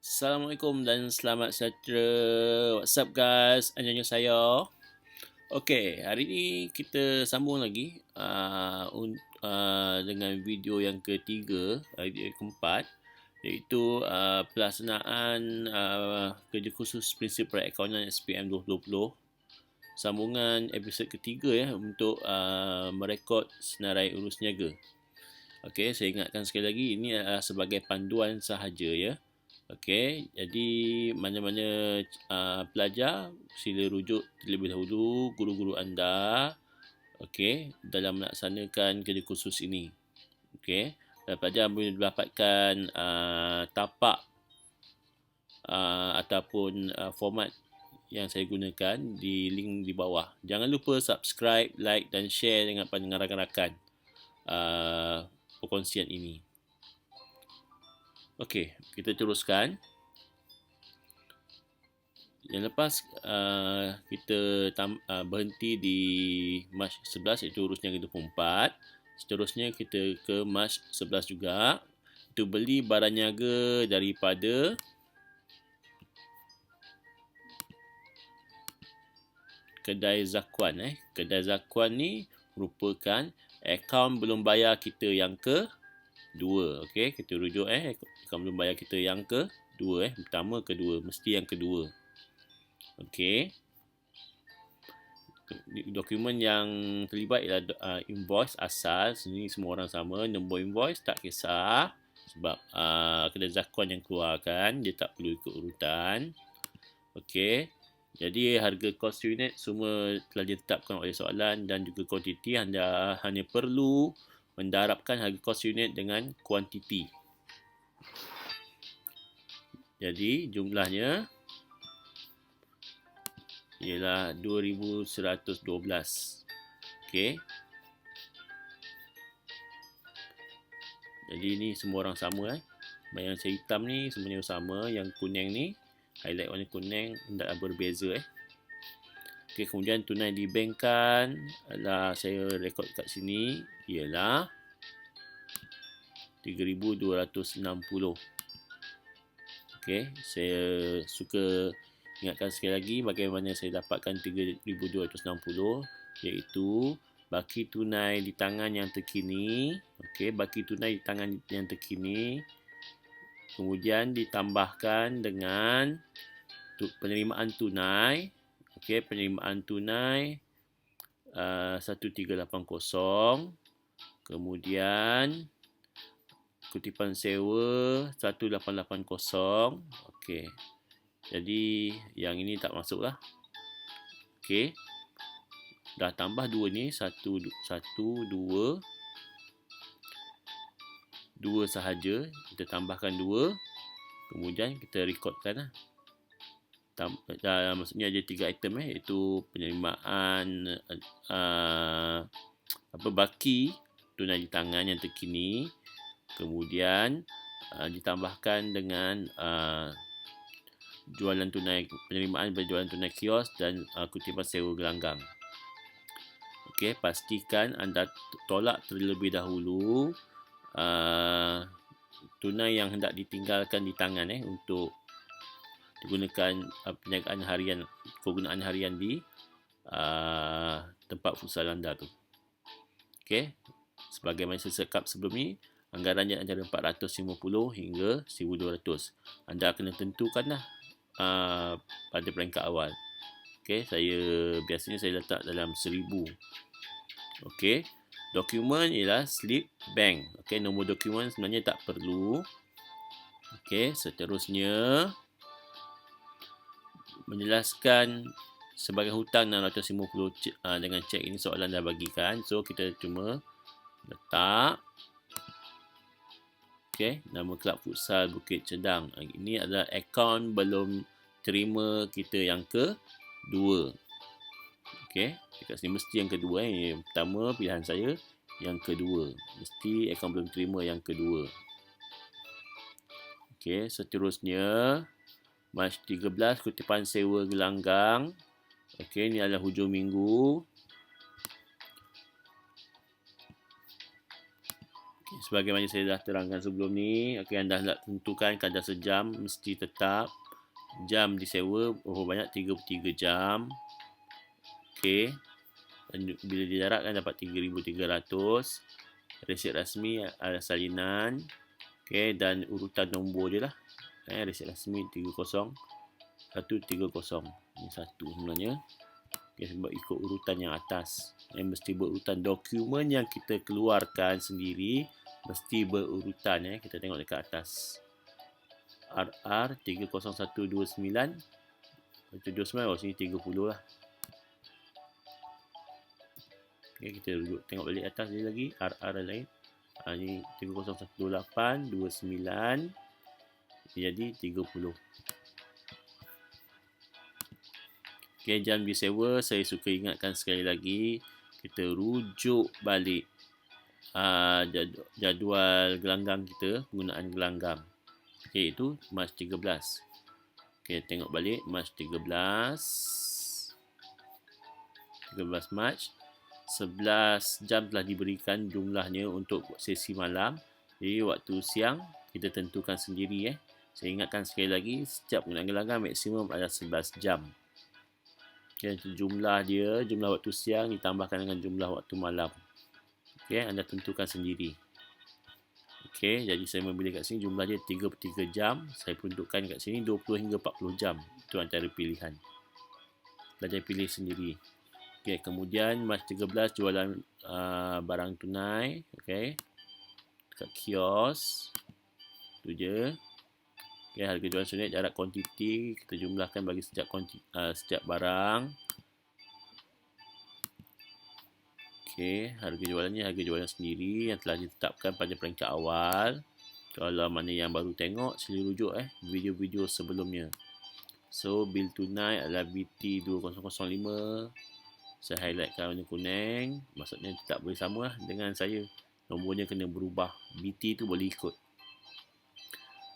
Assalamualaikum dan selamat sejahtera. What's up guys? Anjanya saya. Okey, hari ni kita sambung lagi dengan video yang ketiga, video keempat, iaitu pelaksanaan kerja khusus prinsip perakaunan SPM 2020. Sambungan episod ketiga ya untuk merekod senarai urus niaga. Okey, saya ingatkan sekali lagi ini adalah sebagai panduan sahaja ya. Okey, jadi mana-mana pelajar sila rujuk terlebih dahulu guru-guru anda okey dalam melaksanakan kerja khusus ini. Okey, dan pelajar boleh mendapatkan tapak ataupun format yang saya gunakan di link di bawah. Jangan lupa subscribe, like dan share dengan rakan-rakan perkongsian ini. Okey, kita teruskan. Yang lepas kita berhenti di March 11 iaitu urus niaga 24. Seterusnya kita ke March 11 juga. Itu beli barang niaga daripada Kedai Zakuan. Kedai Zakuan ni merupakan akaun belum bayar kita yang kedua. Okey, kita rujuk akaun belum bayar kita yang kedua. Pertama, kedua. Mesti yang kedua. Okey. Dokumen yang terlibat ialah invoice asal. Sini semua orang sama. Nombor invoice tak kisah. Sebab Kedai Zakuan yang keluarkan. Dia tak perlu ikut urutan. Okey. Jadi harga kos unit semua telah ditetapkan oleh soalan dan juga kuantiti. Anda hanya perlu mendarabkan harga kos unit dengan kuantiti. Jadi jumlahnya ialah 2112. Okey. Jadi ni semua orang sama Yang saya hitam ni semuanya sama, yang kuning ni highlight warna kuning hendaklah berbeza Okey, kemudian tunai dibankkan adalah saya rekod kat sini ialah 3260. Okey, saya suka ingatkan sekali lagi bagaimana saya dapatkan 3260 iaitu baki tunai di tangan yang terkini. Okey, baki tunai di tangan yang terkini kemudian ditambahkan dengan penerimaan tunai. Okey, penerimaan tunai 1380. Kemudian kutipan sewa 1880. Okey. Jadi yang ini tak masuk lah. Okey. Dah tambah dua ni, dua sahaja. Kita tambahkan dua. Kemudian kita rekodkan lah. Maksudnya ada 3 item iaitu penerimaan baki tunai di tangan yang terkini. Kemudian ditambahkan dengan jualan tunai, penerimaan berjualan tunai kios dan kutipan sewa gelanggang. Okey, pastikan anda tolak terlebih dahulu tunai yang hendak ditinggalkan di tangan untuk digunakan perniagaan harian, kegunaan harian di tempat futsal anda tu. Okey, sebagaimana saya cakap sebelum ni, anggarannya antara 450 hingga 1200. Anda kena tentukanlah pada peringkat awal. Okey, biasanya saya letak dalam 1000. Okey, dokumen ialah slip bank. Okey, nombor dokumen sebenarnya tak perlu. Okey, seterusnya menjelaskan sebagai hutang 650 dengan cek. Ini soalan dah bagikan. So kita cuma letak nama kelab futsal Bukit Cedang. Ini adalah akaun belum terima kita yang kedua. Okey, dekat sini mesti yang kedua. Yang pertama pilihan saya, yang kedua mesti akaun belum terima yang kedua. Okey, seterusnya March 13 kutipan sewa gelanggang. Okey, ini adalah hujung minggu. sebagaimana saya dah terangkan sebelum ni, okey, anda nak tentukan kadar sejam mesti tetap. Jam disewa berapa banyak? 33 jam. Okey. Bila dijarakkan dapat 3,300. Resit rasmi ada salinan. Okey, dan urutan nombor je lah. Resit rasmi 30 130. Ini satu sebenarnya. Okay, sebab ikut urutan yang atas. Mesti berurutan. Dokumen yang kita keluarkan sendiri mesti berurutan. Kita tengok dekat atas. RR 30129. 29. Oh, sini 30 lah. Okay, kita duduk tengok balik atas dia lagi. RR lain. Ini 3011829. Jadi 30. Okay, jam disewa, saya suka ingatkan sekali lagi, kita rujuk balik jadual gelanggang kita, penggunaan gelanggang, iaitu Mac 13. Okay, tengok balik Mac 13 Mac, 11 jam telah diberikan jumlahnya untuk sesi malam. Jadi waktu siang kita tentukan sendiri. Saya ingatkan sekali lagi, setiap penggunaan gelanggang maksimum adalah 11 jam. Okay, jumlah waktu siang ditambahkan dengan jumlah waktu malam. Okay, anda tentukan sendiri. Okay, jadi saya memilih kat sini jumlah dia 33 jam. Saya peruntukkan kat sini 20 hingga 40 jam. Itu antara pilihan. Belajar pilih sendiri. Okay, kemudian Mac 13 jualan barang tunai. Okay, dekat kios. Itu je. Okay, harga jualan sunat, jarak kuantiti kita jumlahkan bagi setiap barang. Okay, harga jualannya harga jualan sendiri yang telah ditetapkan pada peringkat awal. Kalau mana yang baru tengok, sila rujuk video-video sebelumnya. So, bil tunai adalah BT2005. Saya highlightkan warna kuning. Maksudnya tak boleh sama dengan saya. Nombornya kena berubah. BT tu boleh ikut.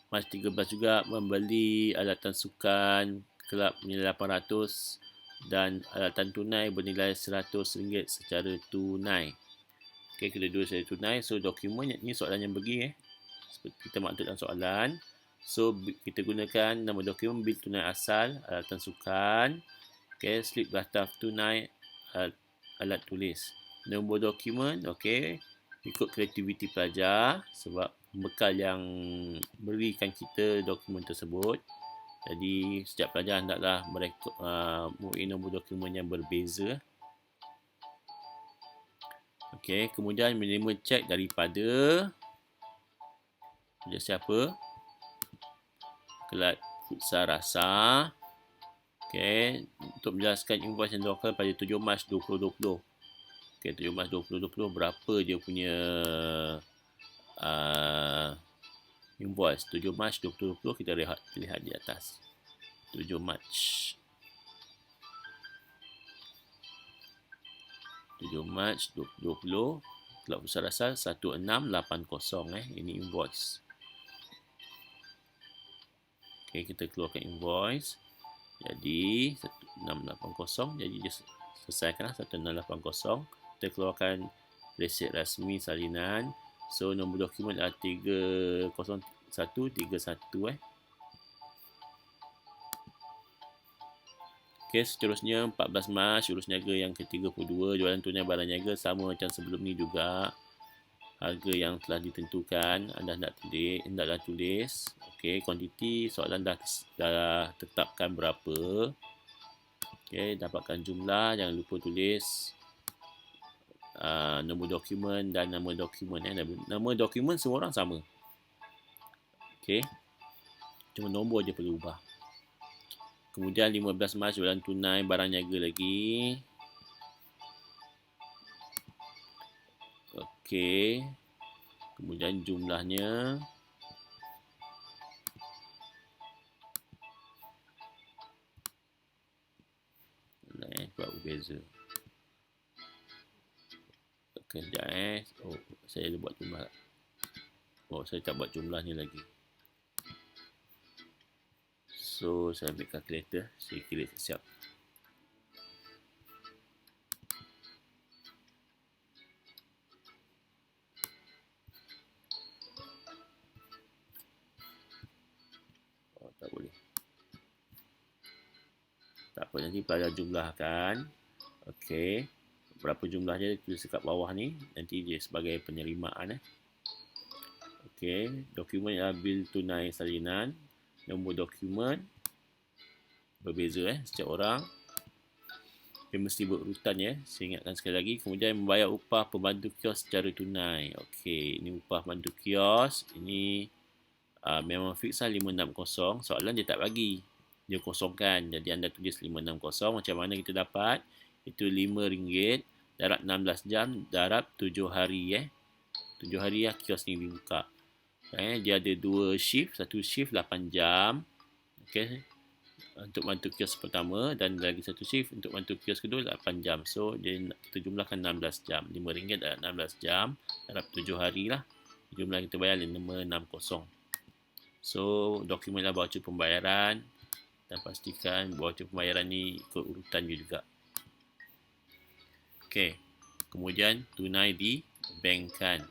Mac 13 juga membeli alatan sukan kelab bernilai 800 dan alatan tunai bernilai RM100 secara tunai. Okey, kedua-dua secara tunai. So, dokumen ni soalan yang bagi seperti kita maksud dalam soalan. So, kita gunakan nama dokumen bil tunai asal, alatan sukan, okey, slip daftar tunai, alat tulis. Nombor dokumen, okey, ikut kreativiti pelajar sebab bekal yang berikan kita dokumen tersebut. Jadi setiap pelajar hendaklah mempunyai nombor dokumen yang berbeza. Okey, kemudian menerima cek daripada siapa? Kelat Futsal Rasa. Okey, untuk menjelaskan invoice yang dilakukan pada 7 Mac 2020. Okey, 7 Mac 2020 berapa dia punya invoice. 7 Mac 2020 kita lihat di atas. 7 Mac 2020 Kelab Futsal Rasa 1680 ini invoice. Okey, kita keluarkan invoice. Jadi 1680, jadi dia selesaikanlah 1680. Kita keluarkan resit rasmi salinan. So, nombor dokumen adalah 30131. Okey, seterusnya 14 Mac, urus niaga yang ke-32, jualan tunai barang niaga sama macam sebelum ni juga. Harga yang telah ditentukan, anda hendaklah tulis. Okey, kuantiti soalan dah tetapkan berapa. Okey, dapatkan jumlah, jangan lupa tulis nombor dokumen dan nama dokumen. Nama dokumen semua orang sama. Okey, cuma nombor je perlu ubah. Kemudian 15 Mac jualan tunai barang niaga lagi. Okey, kemudian jumlahnya buat berbeza. Kejap saya buat jumlah. Saya tak buat jumlah ni lagi. So, saya ambil kalkulator. Saya kira siap. Tak apa, nanti pelajar jumlahkan. Okey. Berapa jumlah dia tulis dekat bawah ni. Nanti dia sebagai penerimaan. Okey. Dokumen ialah bil tunai salinan. Nombor dokumen berbeza setiap orang. Dia mesti berurutan Saya ingatkan sekali lagi. Kemudian membayar upah pembantu kios secara tunai. Okey, ini upah pembantu kios. Ini memang fix lah 560. Soalan dia tak bagi. Dia kosongkan. Jadi anda tulis 560. Macam mana kita dapat? Itu RM5 darab 16 jam darab 7 hari 7 hari kios ni dibuka. Dia ada 2 shift. Satu shift 8 jam. Okey. Untuk bantu kios pertama dan lagi satu shift untuk bantu kios kedua 8 jam. So kita jumlahkan 16 jam. RM5 dalam 16 jam darab 7 hari lah. Jumlah kita bayar 560. So dokumenlah voucher pembayaran dan pastikan voucher pembayaran ni ikut urutan juga. Okey. Kemudian tunai di bankkan.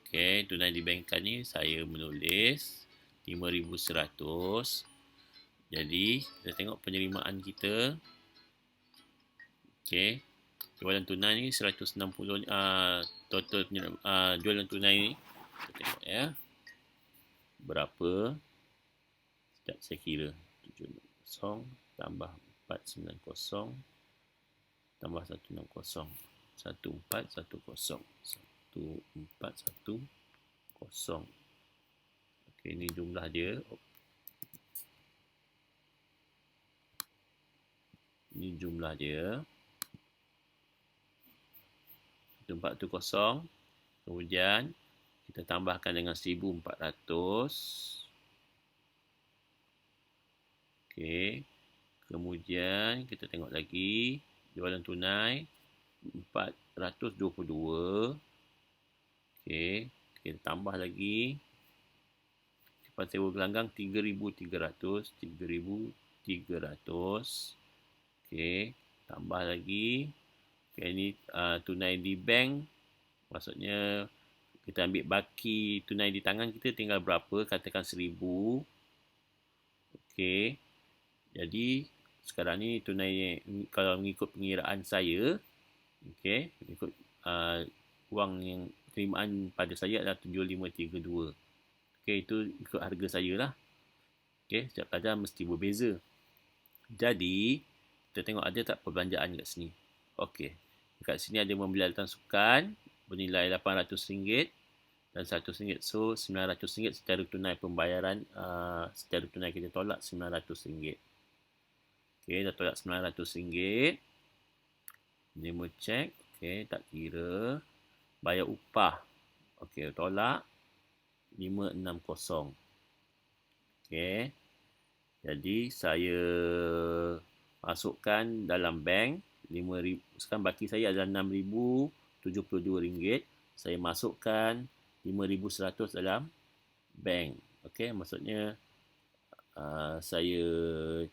Okey, tunai di bankkan ni saya menulis 5,100. Jadi, kita tengok penerimaan kita. Okey. Jualan tunai ni 160 total jualan tunai ni. Kita tengok berapa? Sekejap saya kira. 760 tambah 490 tambah 160. 1410. 1410. Okey, ini jumlah dia. Ini jumlah dia. 410. Kemudian kita tambahkan dengan 1,400. Okey. Kemudian kita tengok lagi. Jualan tunai 422. Okey. Kita tambah lagi. Tempat sewa gelanggang 3,300. 3,300. Okey, tambah lagi. Okey, ini tunai di bank. Maksudnya kita ambil baki tunai di tangan kita tinggal berapa? Katakan 1,000. Okey. Jadi sekarang ni tunai kalau mengikut pengiraan saya, okey, mengikut wang yang penerimaan pada saya adalah 7,532. Okey, itu ikut harga saya lah. Okey, setiap pelajar mesti berbeza. Jadi kita tengok ada tak perbelanjaan kat sini. Okey. Dekat sini ada membeli alatan sukan bernilai RM800 dan RM100. So, RM900 secara tunai pembayaran. Secara tunai kita tolak RM900. Okey, dah tolak RM900. Name check. Okey, tak kira. Bayar upah. Okey, tolak RM560. Okey. Jadi, saya masukkan dalam bank 5,000. Sekarang baki saya adalah RM6,072. Saya masukkan 5,100 dalam bank. Okey, maksudnya saya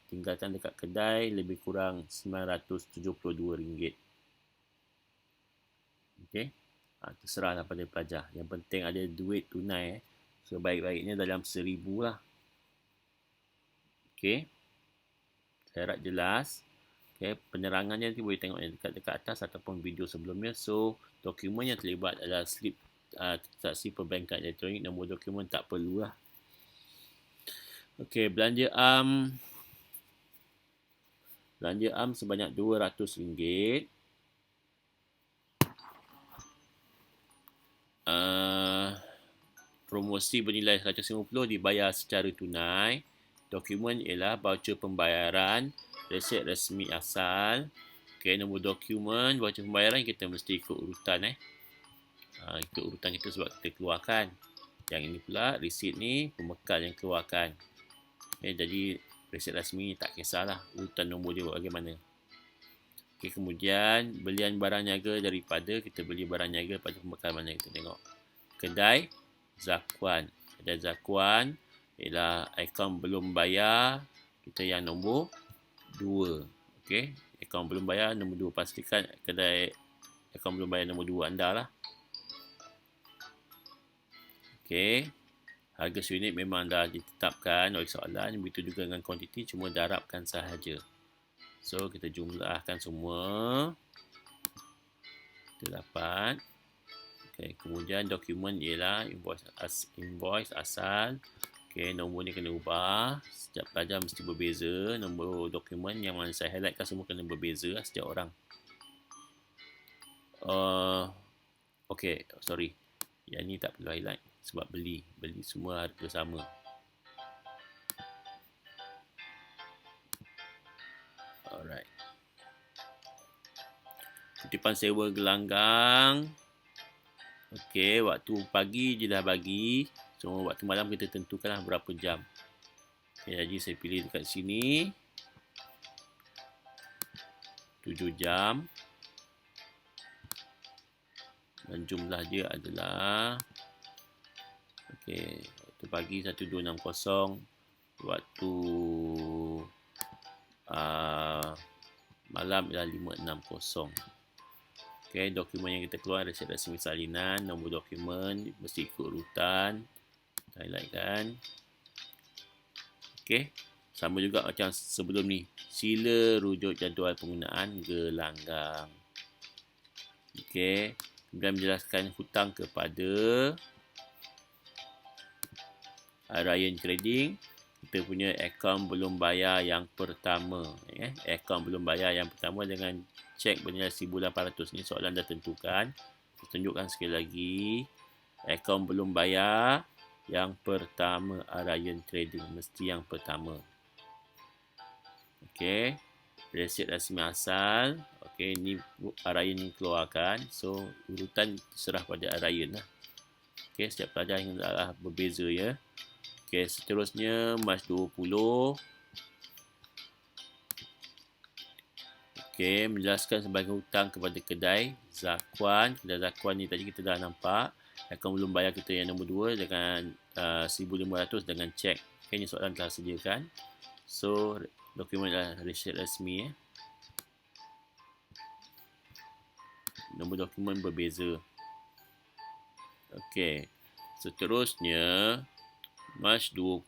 tinggalkan dekat kedai lebih kurang RM972. Okey. Terserahlah pada pelajar. Yang penting ada duit tunai. Sebaik-baiknya dalam 1,000 lah. Okey. Saya harap jelas. Okay, penerangannya nanti boleh tengok dekat atas ataupun video sebelumnya. So, dokumen yang terlibat adalah slip transaksi perbankan elektronik. Nombor dokumen tak perlulah. Okey, belanja am sebanyak RM200. Promosi bernilai RM150 dibayar secara tunai. Dokumen ialah voucher pembayaran, resit resmi asal. Okey, nombor dokumen, voucher pembayaran kita mesti ikut urutan ikut urutan kita sebab kita keluarkan. Yang ini pula resit ni pembekal yang keluarkan. Okey, jadi resit rasmi ni tak kisahlah urutan nombor dia bagaimana. Okey, kemudian belian barang niaga daripada kita beli barang niaga pada pembekal mana kita tengok. Kedai Zakuan. Kedai Zakuan ialah akaun belum bayar kita yang nombor 2. Okey, akaun belum bayar nombor 2. Pastikan kedai akaun belum bayar nombor 2 anda lah. Okey, harga seunit memang dah ditetapkan oleh soalan. Begitu juga dengan kuantiti, cuma darabkan sahaja. So kita jumlahkan semua. Kita dapat. Okay, kemudian dokumen ialah invoice asal. Okay, nombor ni kena ubah. Setiap pelajar mesti berbeza. Nombor dokumen yang mana saya highlightkan semua kena berbeza setiap orang. Okay, sorry. Yang ni tak perlu highlight sebab beli semua harga sama. Alright. Kutipan sewa gelanggang. Okey, waktu pagi je dah bagi. So, waktu malam kita tentukanlah berapa jam. Okay, jadi saya pilih dekat sini. 7 jam. Dan jumlah dia adalah. Okey, waktu pagi 1260. Waktu malam ialah 560. Okay, dokumen yang kita keluar resit resmi salinan, nombor dokumen mesti ikut urutan. Highlightkan. Okay, sama juga macam sebelum ni. Sila rujuk jadual penggunaan gelanggang. Okay, kemudian menjelaskan hutang kepada Ryan Trading. Kita punya akaun belum bayar yang pertama. Akaun belum bayar yang pertama dengan cek bernilai 1,800 ni soalan dah tentukan. Tunjukkan sekali lagi. Akaun belum bayar yang pertama Ryan Trading. Mesti yang pertama. Okey. Resit rasmi asal. Okey, ni Ryan yang keluarkan. So, urutan serah pada Ryan lah. Okey, setiap pelajar yang adalah berbeza ya. Okey, seterusnya Mac 20. Okey, menjelaskan sebagai hutang kepada kedai Zakwan. Kedai Zakwan ni tadi kita dah nampak. Akaun belum bayar kita yang nombor 2 dengan 1,500 dengan cek. Okey, ni soalan telah sediakan. So, dokumen adalah resit resmi. Nombor dokumen berbeza. Okey, seterusnya Mac 20.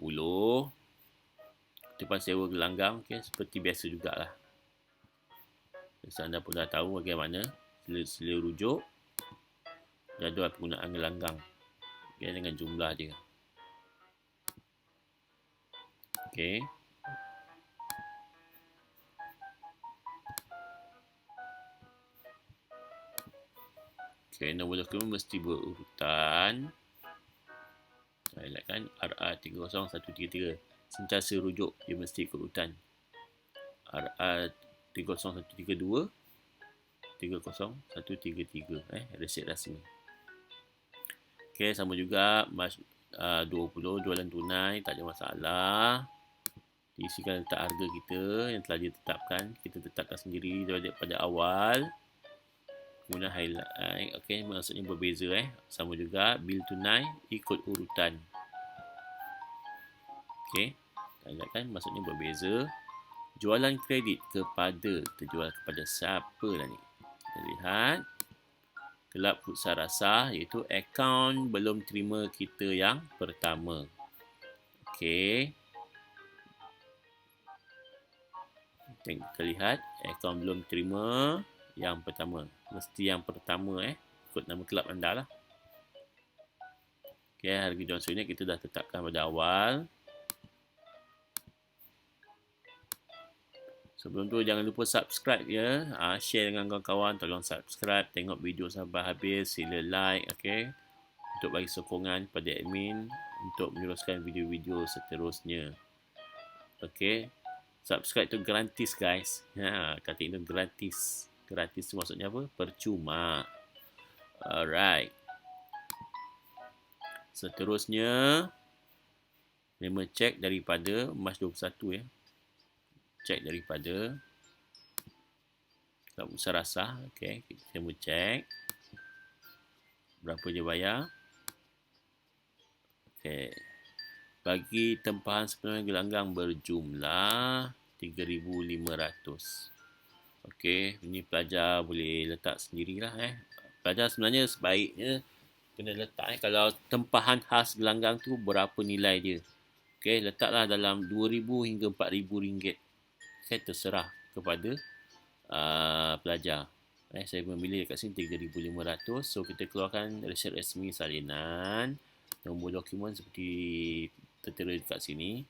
Kutipan sewa gelanggang. Okey, seperti biasa jugalah. Anda pun dah tahu bagaimana sila rujuk jadual penggunaan gelanggang. Okay, dengan jumlah dia. Okey. Okey, nombor dokumen mesti berurutan. Highlightkan RA30133. Sentiasa rujuk dia mesti ikut urutan. RA30132 30133 resit rasmi. Okey, sama juga Mac 20 jualan tunai tak ada masalah. Diisikan letak harga kita yang telah ditetapkan. Kita tetapkan sendiri daripada awal. Kemudian highlight. Okey, maksudnya berbeza Sama juga bil tunai ikut urutan. Okey, highlightkan maksudnya berbeza. Jualan kredit kepada, kita jual kepada siapa lah ni? Kita lihat. Kelab Futsal Rasah iaitu akaun belum terima kita yang pertama. Okey. Kita lihat akaun belum terima yang pertama. Mesti yang pertama ikut nama kelab anda lah. Okey, harga jual unit kita dah tetapkan pada awal. Sebelum tu jangan lupa subscribe ya. Share dengan kawan-kawan. Tolong subscribe. Tengok video sampai habis. Sila like. Okay. Untuk bagi sokongan pada admin. Untuk meneruskan video-video seterusnya. Okay. Subscribe tu gratis guys. Kata itu gratis. Gratis tu maksudnya apa? Percuma. Alright. Seterusnya. Memang cek daripada Mac 21 ya. Cek daripada Kelab Futsal Rasah. Okey, kita mau cek berapa dia bayar. Okey. Bagi tempahan sepenuhnya gelanggang berjumlah 3,500. Okey, ini pelajar boleh letak sendirilah Pelajar sebenarnya sebaiknya kena letak kalau tempahan khas gelanggang tu berapa nilai dia. Okey, letaklah dalam 2,000 hingga 4,000 ringgit. Terserah. kepada pelajar. Saya memilih dekat sini 3,500. So kita keluarkan resit resmi salinan. Nombor dokumen seperti tertera dekat sini.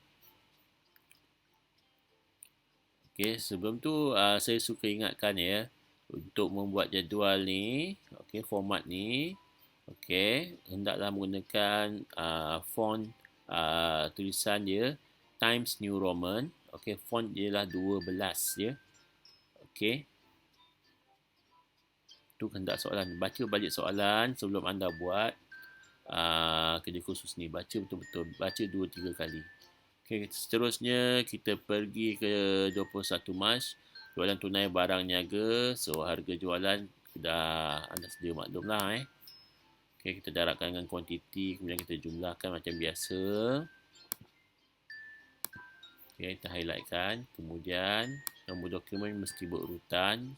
Okey, sebelum tu saya suka ingatkan ya, untuk membuat jadual ni, okey, format ni, okey, hendaklah menggunakan font tulisan dia Times New Roman. Okey, font dia lah 12 ya. Okey. Tu hendak soalan. Baca balik soalan sebelum anda buat kerja khusus ni. Baca betul-betul. Baca 2-3 kali. Okay, seterusnya kita pergi ke 21 Mac. Jualan tunai barang niaga. So, harga jualan dah anda sedia maklum lah. Okay, kita darabkan dengan kuantiti. Kemudian kita jumlahkan macam biasa. Okay, kita highlightkan. Kemudian, nombor dokumen mesti berurutan.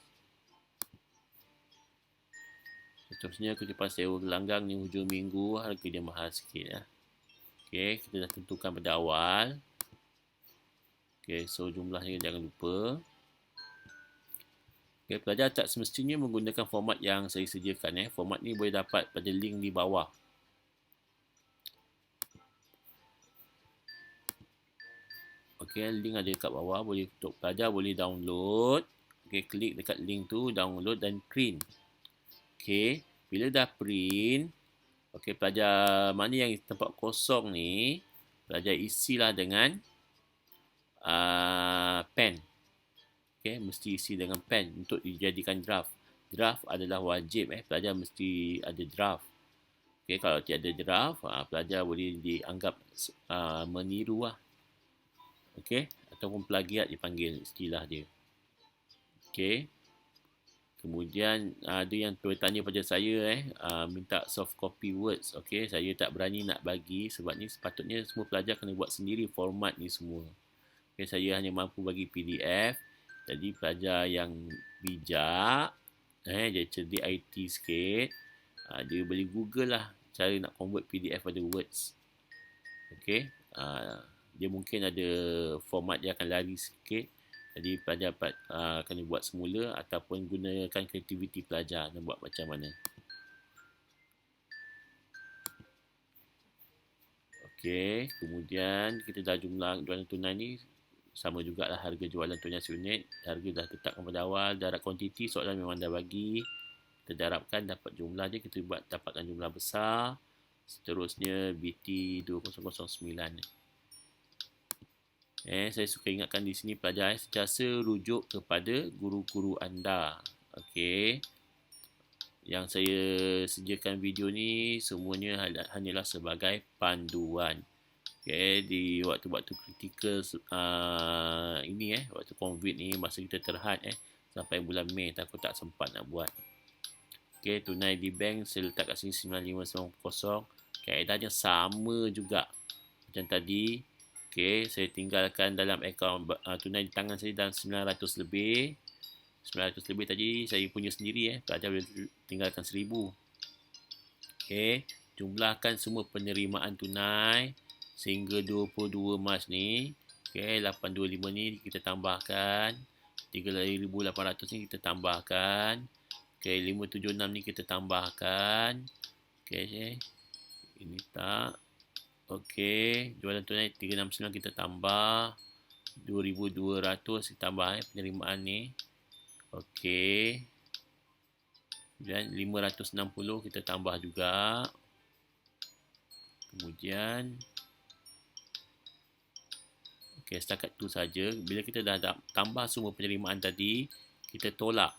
Seterusnya kutipan sewa gelanggang ni hujung minggu, harga dia mahal sikit ya. Okey, kita dah tentukan pada awal. Okey, so jumlahnya jangan lupa. Okey, pelajar tak semestinya menggunakan format yang saya sediakan . Format ni boleh dapat pada link di bawah. Okey, link ada dekat bawah, boleh untuk pelajar boleh download. Okey, klik dekat link tu, download dan print. Okey, bila dah print, okey, pelajar mana yang tempat kosong ni, pelajar isilah dengan pen. Okey, mesti isi dengan pen untuk dijadikan draft. Draft adalah wajib pelajar mesti ada draft. Okey, kalau tiada draft, pelajar boleh dianggap meniru lah. Okey, ataupun plagiat dipanggil istilah dia. Okey. Kemudian ada yang bertanya pada saya minta soft copy words. Okey, saya tak berani nak bagi sebab ni sepatutnya semua pelajar kena buat sendiri format ni semua. Okey, saya hanya mampu bagi PDF. Jadi pelajar yang bijak, dia cerdik IT sikit, dia boleh Google lah cara nak convert PDF pada words. Okey, dia mungkin ada format dia akan lari sikit. Jadi pelajar dapat kena buat semula ataupun gunakan kreativiti pelajar nak buat macam mana. Okey, kemudian kita dah jumlah jualan tunai ni sama jugalah harga jualan tunai seunit. Harga dah tetapkan pada awal, darab kuantiti soalan memang dah bagi. Kita darabkan dapat jumlah dia, kita buat dapatkan jumlah besar. Seterusnya BT 2009. Saya suka ingatkan di sini pelajar sentiasa rujuk kepada guru-guru anda. Okey. Yang saya sediakan video ni semuanya hanyalah sebagai panduan. Okey, di waktu-waktu kritikal ini waktu COVID ni, masa kita terhad sampai bulan Mei, takut tak sempat nak buat. Okey, tunai di bank saya letak kat sini 9590. Kaedahnya sama juga macam tadi. Okey, saya tinggalkan dalam akaun tunai di tangan saya dalam 900 lebih. 900 lebih tadi saya punya sendiri pelajar boleh tinggalkan 1000. Okey, jumlahkan semua penerimaan tunai sehingga 22 Mac ni. Okey, 825 ni kita tambahkan. 3800 ni kita tambahkan. Okey, 576 ni kita tambahkan. Okey, ini tak. Okey, jualan tunai 369 kita tambah. 2200 kita tambah penerimaan ni. Okey. Kemudian 560 kita tambah juga. Kemudian okey, setakat tu saja. Bila kita dah tambah semua penerimaan tadi, kita tolak.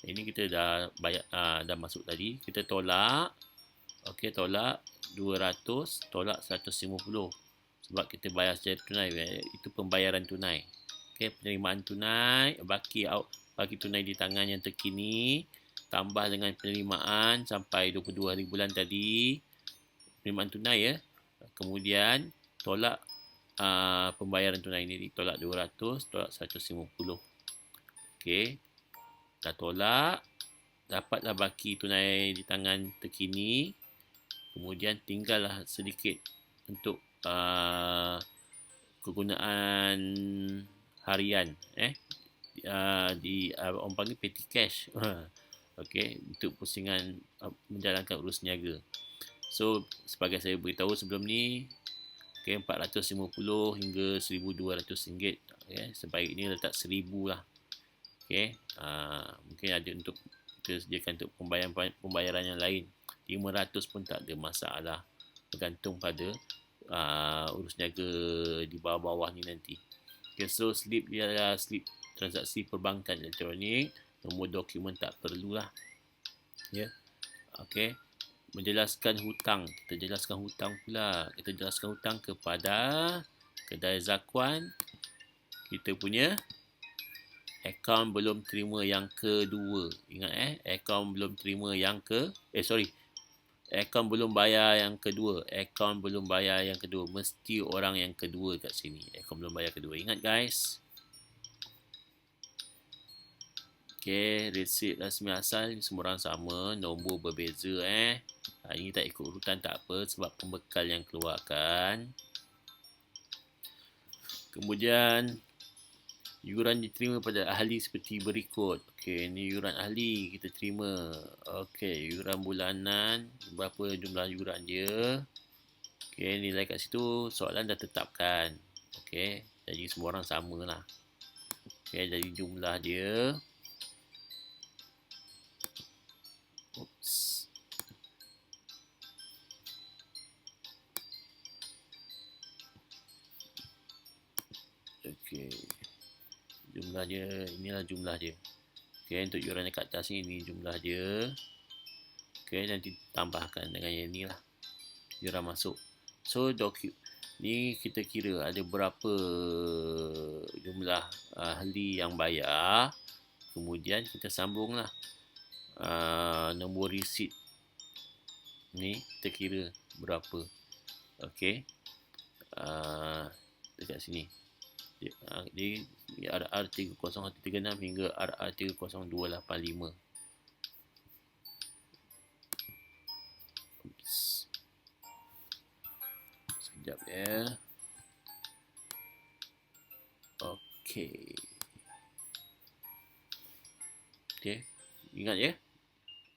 Ini kita dah bayar, dah masuk tadi. Kita tolak. Okey, tolak 200, tolak 150. Sebab kita bayar secara tunai. Itu pembayaran tunai. Okey, penerimaan tunai, baki tunai di tangan yang terkini, tambah dengan penerimaan sampai 22 hari bulan tadi. Penerimaan tunai Kemudian tolak pembayaran tunai ini, tolak 200, tolak 150. Okey. Dah tolak, dapatlah baki tunai di tangan terkini. Kemudian tinggallah sedikit untuk kegunaan harian orang panggil petty cash. Okey, untuk pusingan menjalankan urus niaga. So sebagai saya beritahu sebelum ni, okey, 450 hingga 1,200 ringgit. Okey, sebaiknya letak 1,000 lah. Okey, mungkin ada untuk kita sediakan untuk pembayaran yang lain. 500 pun tak ada masalah, bergantung pada urus niaga di bawah-bawah ni nanti. Okay, so slip dia adalah slip transaksi perbankan elektronik. Nombor dokumen tak perlulah. Ya. Okey. Menjelaskan hutang. Kita jelaskan hutang pula. Kita jelaskan hutang kepada kedai zakuan. Kita punya akaun belum terima yang kedua. Ingat akaun belum terima yang akaun belum bayar yang kedua. Akaun belum bayar yang kedua. Mesti orang yang kedua kat sini. Akaun belum bayar kedua. Ingat guys. Okey, resit rasmi asal semua orang sama, nombor berbeza Ini tak ikut urutan tak apa sebab pembekal yang keluarkan. Kemudian yuran diterima pada ahli seperti berikut. Okey, ini yuran ahli kita terima. Okey, yuran bulanan, berapa jumlah yuran dia. Okey, nilai kat situ soalan dah tetapkan. Okey, jadi semua orang samalah. Okey, jadi jumlah dia. Oops. Okey. Jumlah dia, inilah jumlah dia. Okey, untuk yuran yang kat atas ni, ini jumlah dia. Okey, nanti tambahkan dengan yang ni lah. Yuran masuk. So, ni kita kira ada berapa jumlah ahli yang bayar. Kemudian kita sambunglah nombor resit. Ni kita kira berapa. Okey. Dekat sini. Di RR 30136 hingga RR 30285. Sekejap ya. Okey. Okey. Ingat ya.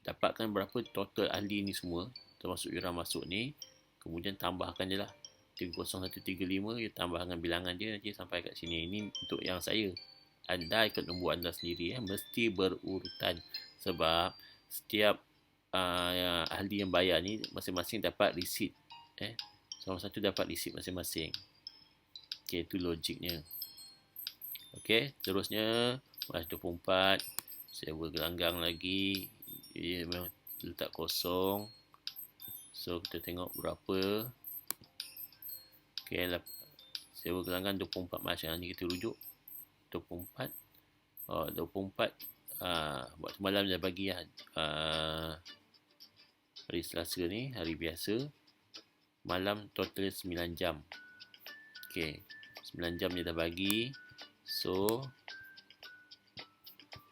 Dapatkan berapa total ahli ni semua, termasuk yuran masuk ni. Kemudian tambahkan je lah. 30135 dia tambah dengan bilangan dia nanti sampai kat sini. Ini untuk yang saya. Anda ikut nombor anda sendiri mesti berurutan sebab setiap ahli yang bayar ni masing-masing dapat resit. Salah satu dapat resit masing-masing. Okey, itu logiknya. Okey, terusnya Mac 24 sewa gelanggang lagi. Dia memang letak kosong. So kita tengok berapa. Okey, sewa gelanggang 24 Mac ni kita rujuk 24. 24 buat semalam dah bagi lah. Hari Selasa ni, hari biasa. Malam total 9 jam. Okey, 9 jam dia dah bagi. So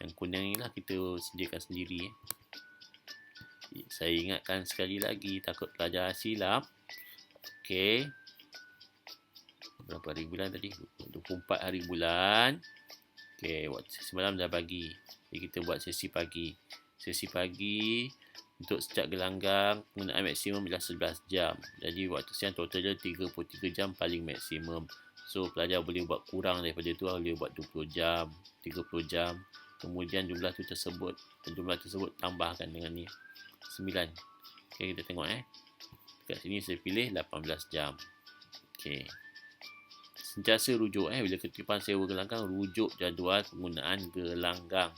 yang kuning ni lah kita sediakan sendiri. Saya ingatkan sekali lagi, takut pelajar silap. Okey, berapa hari bulan tadi? 24 hari bulan. Okey, semalam dah bagi. Jadi kita buat sesi pagi. Sesi pagi untuk setiap gelanggang penggunaan maksimum adalah 11 jam. Jadi waktu siang total dia 33 jam paling maksimum. So pelajar boleh buat kurang daripada tu, boleh buat 20 jam, 30 jam. Kemudian jumlah tersebut tambahkan dengan ni 9. Okey, kita tengok dekat sini saya pilih 18 jam. Okey. Sentiasa rujuk bila kutipan sewa gelanggang, rujuk jadual penggunaan gelanggang.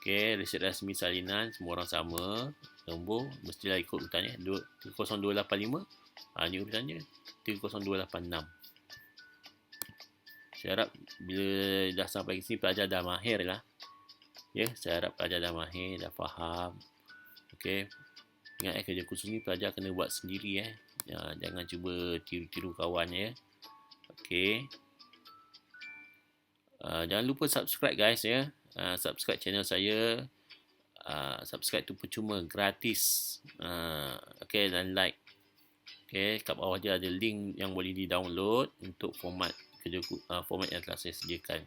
Okey, resit rasmi salinan semua orang sama. Nombor mestilah ikut urutan 30285. Ni urutannya 30286. Saya harap bila dah sampai ke sini pelajar dah mahir lah. Ya, saya harap pelajar dah mahir, dah faham. Okey. Ingat kerja khusus ni pelajar kena buat sendiri jangan cuba tiru-tiru kawan ya. Okey. Jangan lupa subscribe guys ya. Subscribe channel saya. Subscribe tu percuma, gratis. Okey, dan like. Okey, kat bawah dia ada link yang boleh di-download untuk format format yang telah saya sediakan.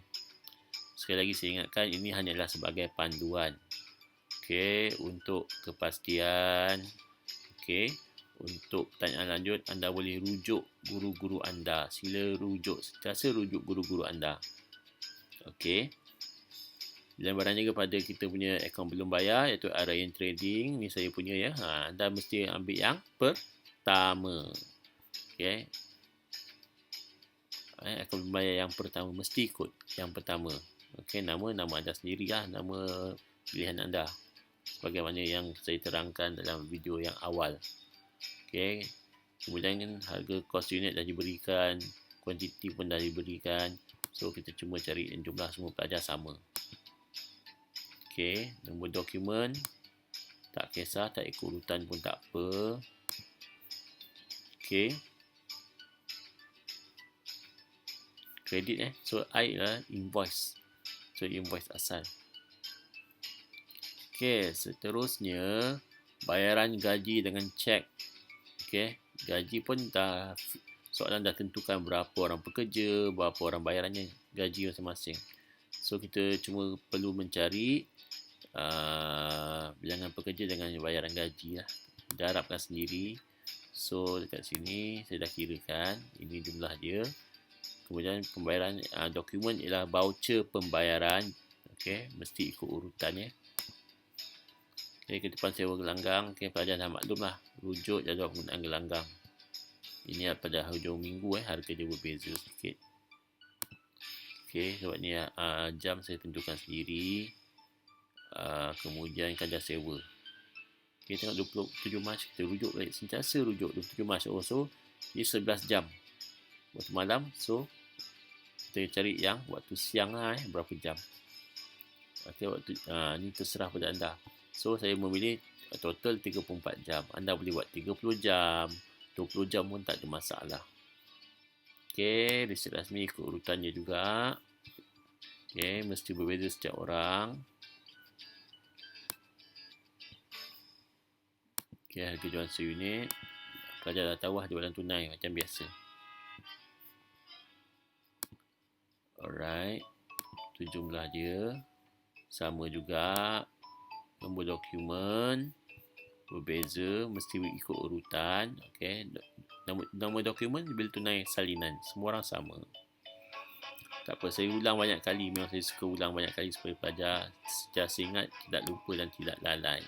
Sekali lagi saya ingatkan, ini hanyalah sebagai panduan. Okey, untuk kepastian, okey, untuk pertanyaan lanjut anda boleh rujuk guru-guru anda. Sila sentiasa rujuk guru-guru anda. Okey. Dan barangnya kepada kita punya akaun belum bayar, iaitu Arayan Trading. Ni saya punya ya. Anda mesti ambil yang pertama. Okey. Akaun belum bayar yang pertama, mesti ikut yang pertama. Okey, nama anda sendirilah, nama pilihan anda. Sebagaimana yang saya terangkan dalam video yang awal. Okey. Kemudian harga kos unit dah diberikan, kuantiti pun dah diberikan. So kita cuma cari jumlah semua pelajar sama. Okey, nombor dokumen tak kisah, tak ikut urutan pun tak apa. Okey. Kredit so I lah invoice. So invoice asal. Okey, seterusnya bayaran gaji dengan cek. Okey, gaji pun soalan dah tentukan berapa orang pekerja, berapa orang bayarannya, gaji masing-masing. So kita cuma perlu mencari bilangan pekerja dengan bayaran gaji lah. Darabkan sendiri. So dekat sini saya dah kirakan, ini jumlah dia. Kemudian pembayaran dokumen ialah voucher pembayaran. Okey, mesti ikut urutannya. Okey, ke depan sewa gelanggang. Okey, pelajar dah maklum lah rujuk jadual penggunaan gelanggang. Ini pada hujung minggu harga dia berbeza sikit. Okey, sebab ni jam saya tentukan sendiri. Kemudian kadar sewa. Okey, tengok 27 Mac kita rujuk balik, sentiasa rujuk 27 Mac. So dia 11 jam waktu malam. So kita cari yang waktu siang lah, berapa jam. Okey, waktu ni terserah pada anda. So saya memilih total 34 jam. Anda boleh buat 30 jam, 20 jam pun tak ada masalah. Okey, resit rasmi ikut urutannya juga. Okey, mesti berbeza setiap orang. Okey, harga jualan seunit. Pelajar dah tahu lah jualan tunai macam biasa. Alright. Itu jumlah dia. Sama juga. Nombor dokumen berbeza, mesti ikut urutan. Okey. Nombor dokumen bil tunai salinan. Semua orang sama. Tak apa, saya ulang banyak kali. Memang saya suka ulang banyak kali supaya pelajar sentiasa ingat, tidak lupa dan tidak lalai.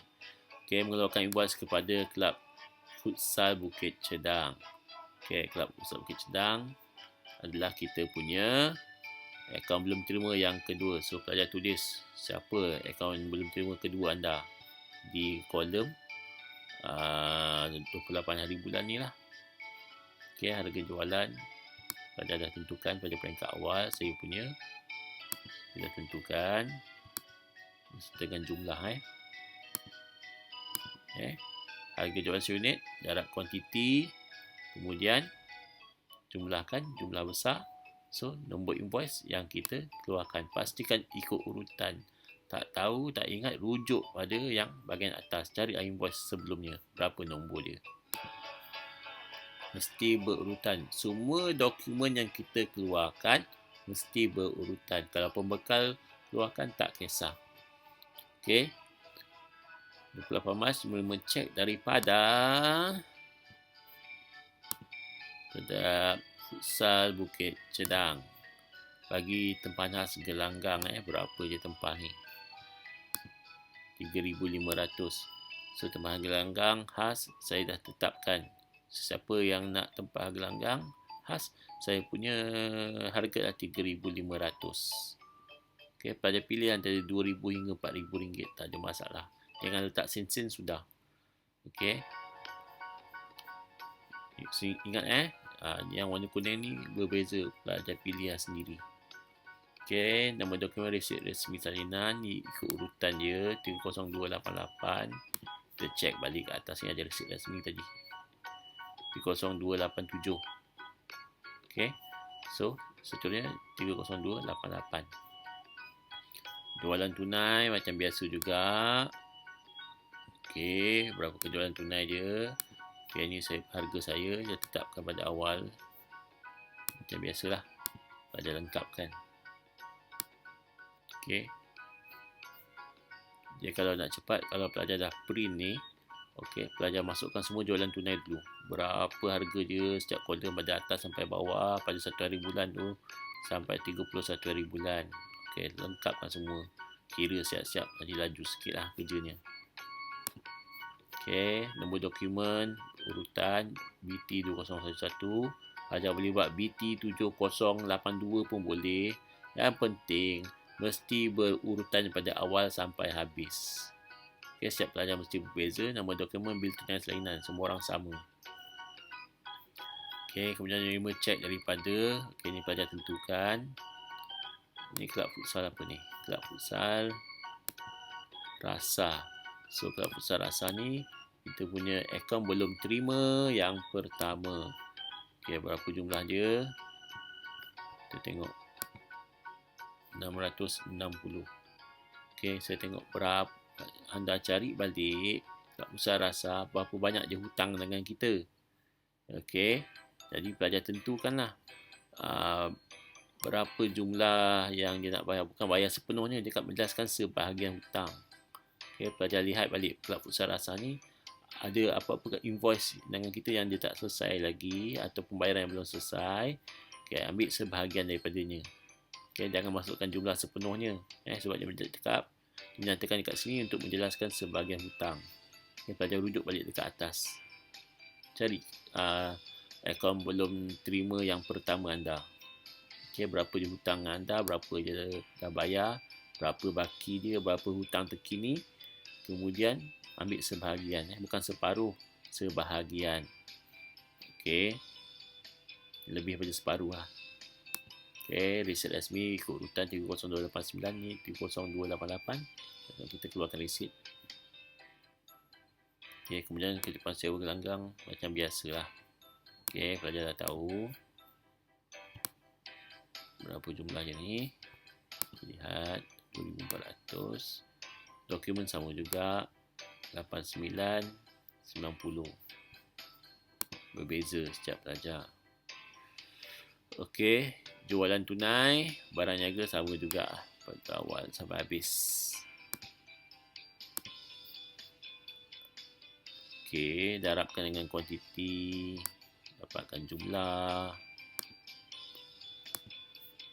Okey, mengeluarkan invoice kepada Kelab Futsal Bukit Cedang. Okey, Kelab Futsal Bukit Cedang adalah kita punya akaun belum terima yang kedua. So pelajar tulis siapa akaun belum terima kedua anda di kolom 28 hari bulan ni lah. Okey, harga jualan pelajar dah tentukan pada peringkat awal. Saya punya saya dah tentukan dengan jumlah harga jualan seunit, darab kuantiti, kemudian jumlahkan jumlah besar. So nombor invoice yang kita keluarkan, pastikan ikut urutan. Tak tahu, tak ingat, rujuk pada yang bahagian atas, cari invoice sebelumnya berapa nombor dia. Mesti berurutan. Semua dokumen yang kita keluarkan mesti berurutan. Kalau pembekal keluarkan tak kisah. Okey. 28 Mac mencek daripada Kelab Futsal Bukit Cedang. Bagi tempahan khas gelanggang berapa je tempahan ni? 3,500. So tempahan gelanggang khas saya dah tetapkan. Siapa yang nak tempahan gelanggang khas, saya punya harga dah 3,500. Okey, pada pilihan dari 2,000 hingga 4,000 ringgit, tak ada masalah. Jangan letak sen-sen sudah. Okey. Ingat yang warna kuning ni berbeza, pelajar pilih sendiri. Okey, nama dokumen resit resmi salinan ikut urutan dia 30288. Kita cek balik ke atas ni ada resit resmi tadi. 30287. Okey. So, seterusnya 30288. Jualan tunai macam biasa juga. Okey, berapa kejualan tunai dia? Okey, ni harga saya tetapkan pada awal. Macam biasalah. pelajar lengkapkan. Okey. Jadi kalau nak cepat, kalau pelajar dah print ni, okey, pelajar masukkan semua jualan tunai dulu. Berapa harga dia setiap kolom pada atas sampai bawah pada 1 hari bulan tu sampai 31 hari bulan. Okey, lengkapkan semua. Kira siap-siap, nanti laju sikitlah kerjanya. Okey, nombor dokumen urutan BT2011. Pelajar boleh buat BT7082 pun boleh. Yang penting mesti berurutan pada awal sampai habis. Okay, setiap pelajar mesti berbeza. Nama dokumen bil tunai salinan, semua orang sama. Okay, kemudian menerima cek daripada, okay, ni pelajar tentukan. Ni kelab futsal apa ni? Kelab futsal Rasa. So kelab futsal Rasa ni kita punya akaun belum terima yang pertama. Okay, berapa jumlah dia? Kita tengok 660. Okay, saya tengok berapa. Anda cari balik Kelab Futsal Rasa berapa banyak dia hutang dengan kita. Okey, jadi pelajar tentukanlah berapa jumlah yang dia nak bayar. Bukan bayar sepenuhnya, dia akan menjelaskan sebahagian hutang. Okey, pelajar lihat balik Kelab Futsal Rasa ni ada apa-apa invoice dengan kita yang dia tak selesai lagi atau pembayaran yang belum selesai. Okey, ambil sebahagian daripadanya. Okey, jangan masukkan jumlah sepenuhnya sebab dia cakap dinyatakan dekat sini untuk menjelaskan sebahagian hutang. Okay, pelajar rujuk balik dekat atas. Cari akaun belum terima yang pertama anda. Okay, berapa je hutang anda, berapa je dah bayar, berapa baki dia, berapa hutang terkini. Kemudian ambil sebahagian, bukan separuh, sebahagian. Okay, lebih daripada separuh lah. Okay, resit resmi ikut urutan 30289 ni 30288. Kita keluarkan resit. Okay, kemudian kutipan sewa gelanggang macam biasa lah. Okay, pelajar dah tahu berapa jumlahnya ni. Lihat 2400. Dokumen sama juga 8990. Berbeza setiap pelajar. Okey, jualan tunai, barang niaga sama juga pada awal sampai habis. Okey, darabkan dengan kuantiti, dapatkan jumlah.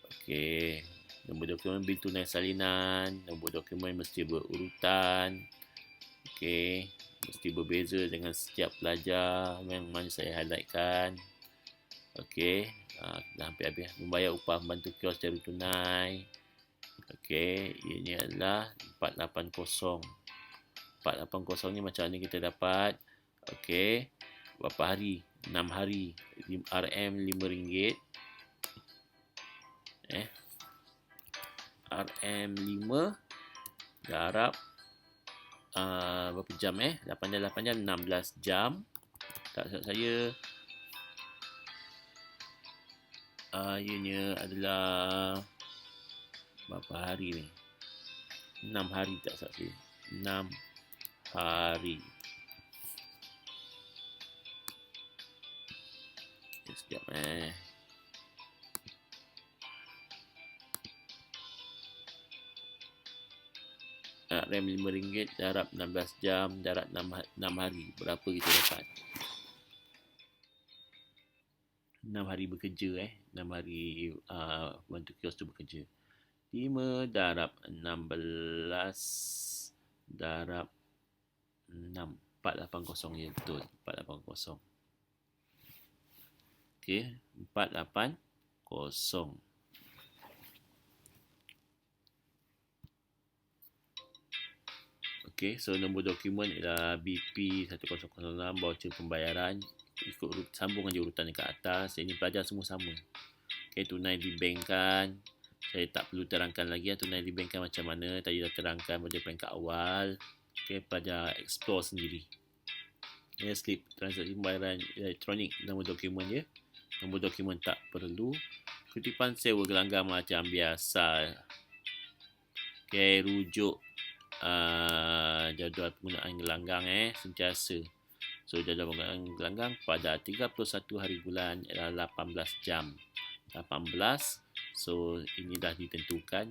Okey, nombor dokumen bil tunai salinan, nombor dokumen mesti berurutan. Okey, mesti berbeza dengan setiap pelajar yang mana saya highlightkan. Okey, dah hampir habis. Membayar upah membantu kios secara tunai. Okey, ini adalah 480. 480 ni macam mana kita dapat? Okey, berapa hari? 6 hari. RM RM5. RM5 darab berapa jam 8 jam 16 jam. Tak silap saya ianya adalah berapa hari ni? 6 hari tak silap saya. 6 hari. Sekejap RM RM5 darab 16 jam darab 6 hari. Berapa kita dapat? 6 hari bekerja 6 hari bantu kios tu bekerja. 5 darab 16 darab 6. 480 ya, betul. 480. Okey, 480. Okey, so nombor dokumen ialah BP1006 voucher pembayaran. Sambung aja urutan dekat atas. Ini pelajar semua sama. Okey, tunai di bank kan. Saya tak perlu terangkan lagi tunai di bank kan macam mana. Tadi dah terangkan pada peringkat awal. Okey, pelajar explore sendiri. Slip transaksi pembayaran elektronik, nombor dokumen je. Nombor dokumen tak perlu. Kutipan sewa gelanggang macam biasa. Okey, rujuk jadual penggunaan gelanggang sentiasa. So jadual penggunaan gelanggang pada 31 hari bulan ialah 18 jam. 18 So ini dah ditentukan.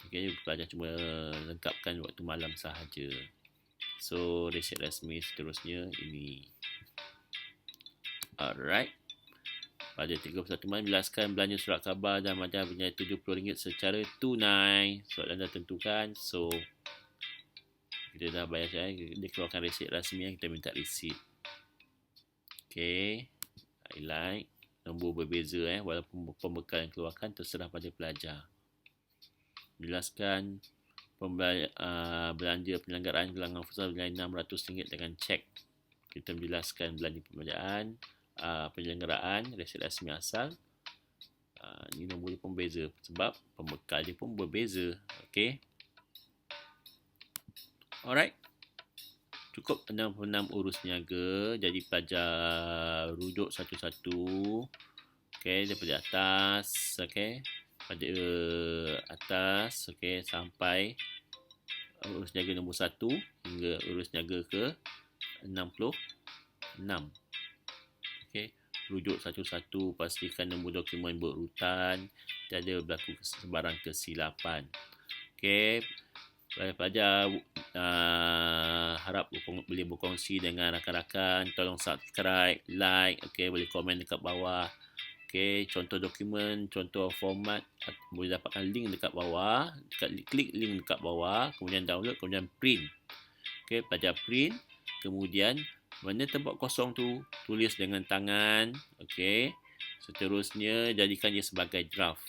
Okay, pelajar cuma lengkapkan waktu malam sahaja. So resit rasmi seterusnya ini. Alright. Pada 31 Mac bilaskan belanja surat khabar dan majalah bernilai RM70 secara tunai. Soalan dah tentukan. So kita dah bayar saya. Dia keluarkan resit rasmi, kita minta resit. Okay, highlight. Nombor berbeza walaupun pembekal yang keluarkan terserah pada pelajar. Jelaskan belanja penyelenggaraan gelangan futsal bernilai RM600 dengan cek. Kita menjelaskan belanja pembelajaran, penyelenggaraan, resit rasmi asal. Ini nombor dia pun beza sebab pembekal dia pun berbeza. Okay. Alright. Cukup 66 urus niaga. Jadi pelajar rujuk satu-satu. Okay, daripada atas. Okay. Pada atas. Okay, sampai urus niaga nombor 1 hingga urus niaga ke 66. Okay. Rujuk satu-satu, pastikan nombor dokumen berurutan, tiada berlaku sebarang kesilapan. Okey, pelajar harap boleh berkongsi dengan rakan-rakan, tolong subscribe, like, okey, boleh komen dekat bawah. Okey, contoh dokumen, contoh format boleh dapatkan link dekat bawah, klik link dekat bawah, kemudian download, kemudian print. Okey, pelajar print, kemudian mana tempat kosong tu tulis dengan tangan. Okey. Seterusnya jadikan dia sebagai draft.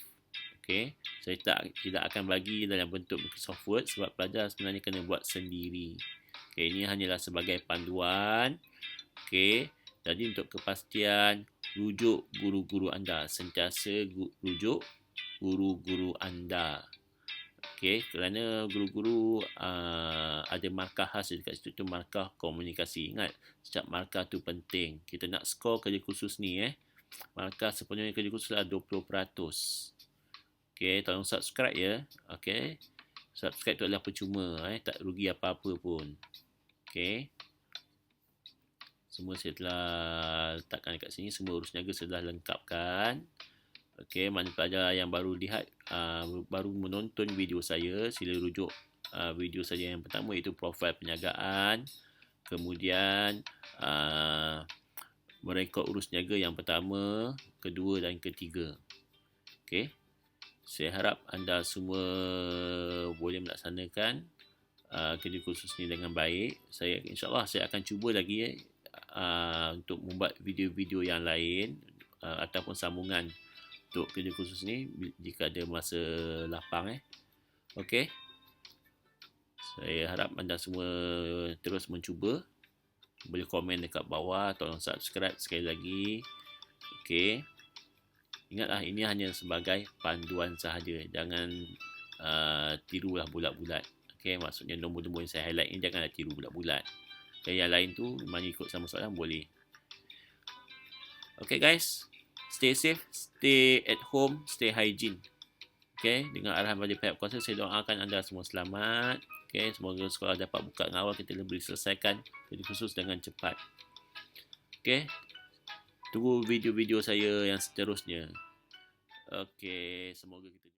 Okey. Saya tidak akan bagi dalam bentuk Microsoft Word sebab pelajar sebenarnya kena buat sendiri. Okey, ini hanyalah sebagai panduan. Okey. Jadi untuk kepastian, rujuk guru-guru anda. Sentiasa rujuk guru-guru anda. Okey, kerana guru-guru ada markah khas dekat situ, tu markah komunikasi. Ingat, setiap markah tu penting. Kita nak skor kerja khusus ni markah sepenuhnya kerja khusus adalah 20%. Okey, tolong subscribe ya. Okey. Subscribe tu adalah percuma, tak rugi apa-apa pun. Okey. Semua saya telah letakkan dekat sini, semua urus niaga saya telah lengkapkan. Okey, mana pelajar yang baru lihat, baru menonton video saya, sila rujuk video saya yang pertama, iaitu profil perniagaan. Kemudian merekod urus niaga yang pertama, kedua dan ketiga. Okey, saya harap anda semua boleh melaksanakan kerja khusus ni dengan baik. InsyaAllah saya akan cuba lagi untuk membuat video-video yang lain ataupun sambungan untuk kerja khusus ni jika ada masa lapang. Okey. Saya harap anda semua terus mencuba. Boleh komen dekat bawah, tolong subscribe sekali lagi. Okey. Ingatlah, ini hanya sebagai panduan sahaja. Jangan tirulah bulat-bulat. Okey, maksudnya nombor-nombor yang saya highlight ni janganlah tiru bulat-bulat. Okay, yang lain tu memang ikut sama soalan boleh. Okey guys. Stay safe, stay at home, stay hygiene. Okay, dengan arahan dari pihak kuasa, saya doakan anda semua selamat. Okay, semoga sekolah dapat buka dengan awal, kita boleh selesaikan kerja khusus dengan cepat. Okay, tunggu video-video saya yang seterusnya. Okay, semoga kita